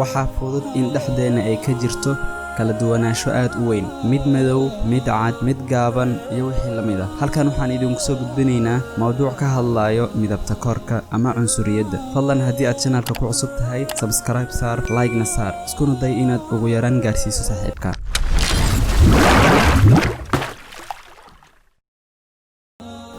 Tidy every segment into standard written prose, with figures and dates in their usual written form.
waxaa fudud in dhexdeena ay ka jirto kala duwanaansho aad u weyn, mid madow, mid cad, mid gaaban iyo wixii la mid ah. Halkan waxaan idinku soo gudbinaynaa mowduuc ka hadlayo midabta koorka ama cunsuriyadda. Fadlan haddii aad channelka ku cusub tahay, subscribe saar, like na saar, iskuna day inaad ugu yaraan gaarsiiso saaxiibka.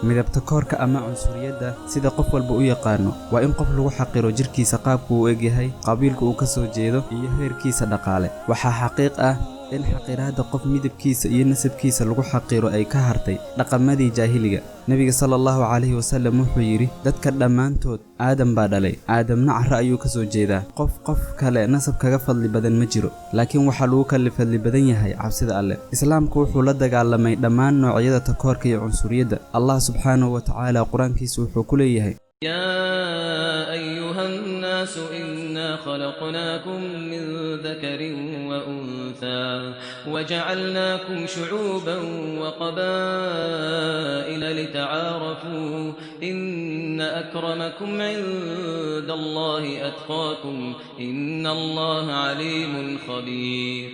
midabta koorka ama cunsuriyadda sida qof walba u yaqaano waa in qof lagu xaqiro jirkiisa qaabku uu egyahay, qabiilka uu ka soo jeedo iyo heerkiisa dhaqaale. waxaa xaqiiq ah in xaqiraadda qof midabkiisa iyo nasabkiisa lagu xaqiro ay ka hartay dhaqamadii jaahiliga. nabiga sallallahu alayhi wasallam wuxuu yiri dadka dhammaantood aadam baa dhalay, aadamna carra ayuu ka soo jeedaa. qof kale nasab kaga fadli badan ma jiro, laakiin waxa lagu kala fadli badan yahay cabsida Alle. islaamku wuxuu la dagaalamay dhammaan noocyada takoorka iyo cunsuriyadda. Allah subhanahu wa ta'ala quraankiisa wuxuu ku leeyahay يا أيها الناس إنا خلقناكم من ذكر وأنثى وجعلناكم شعوبا وقبائل لتعارفوا إن أكرمكم عند الله أتقاكم إن الله عليم خبير.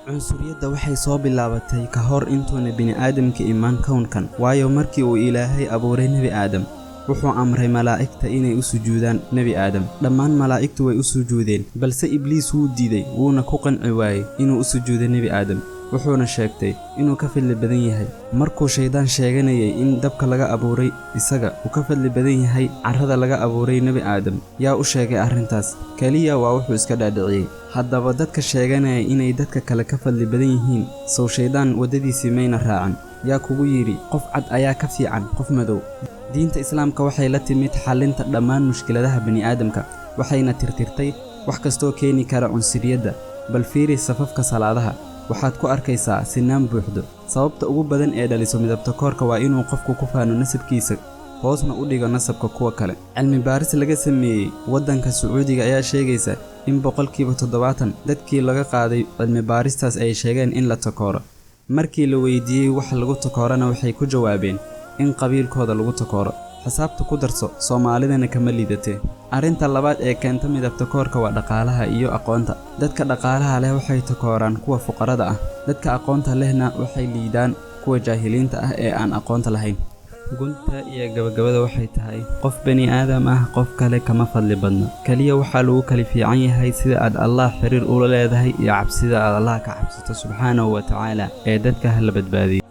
cunsuriyadda waxay soo bilaabatay ka hor intuuna bini aadamka imaan kownkan, waayo markii uu Ilaahay abuuray Nabi Aadam wuxuu amray malaa'igta inay u sujuudaan Nabi Aadam. dhammaan malaa'igtu way u sujuudeen, balse Ibliis wuu diiday, wuuna ku qanci waayay inuu u sujuudo Nabi Aadam, wuxuuna sheegtay inuu ka fadli badan yahay. markuu shaydaan sheeganayay in dabka laga abuuray isaga uu ka fadli badan yahay carrada laga abuuray Nabi Aadam, yaa u sheegay arrintaas kaliya waa wuxuu iska dhaadhiciyay. haddaba dadka sheeganaya inay dadka kale ka fadli badan yihiin, soo shaydaan wadadiisii mayna raacan? yaa kugu yiri qof cad ayaa ka fiican qof madow? diinta islaamka waxay la timid xalinta dhammaan mushkiladaha bani'aadamka, waxayna tirtirtay wax kastoo keeni kara cunsuriyadda. bal fiiri safafka salaadaha, waxaad ku arkaysaa sinaan buuxdo. sababta ugu badan ee dhaliso midabta koorka waa inuu qofku ku faano nasabkiisa, hoosna u dhigo nasabka kuwa kale. cilmi baaris laga sameeyey waddanka Sacuudiga ayaa sheegaysa in 70% dadkii laga qaaday cilmi baaristaas ay sheegeen in la takooro. markii la weydiiyey wax lagu takoorana waxay ku jawaabeen in qabiilkooda lagu takooro. xisaabta ku darso, Soomaalidana kama liidatee. arrinta labaad ee keenta midabta koorka waa dhaqaalaha iyo aqoonta. dadka dhaqaalaha leh waxay takooraan kuwa fuqarada ah, dadka aqoonta lehna waxay liidaan kuwa jaahiliinta ah ee aan aqoonta lahayn. gunta iyo gabagabada waxay tahay qof bani aadam ah qof kale kama fadli badna, kaliya waxaa lagu kala fiican yahay sida aad Allah xiriir ula leedahay iyo cabsida aad Allah ka cabsato subhanahu wa ta'ala ee dadka la badbaadiyo.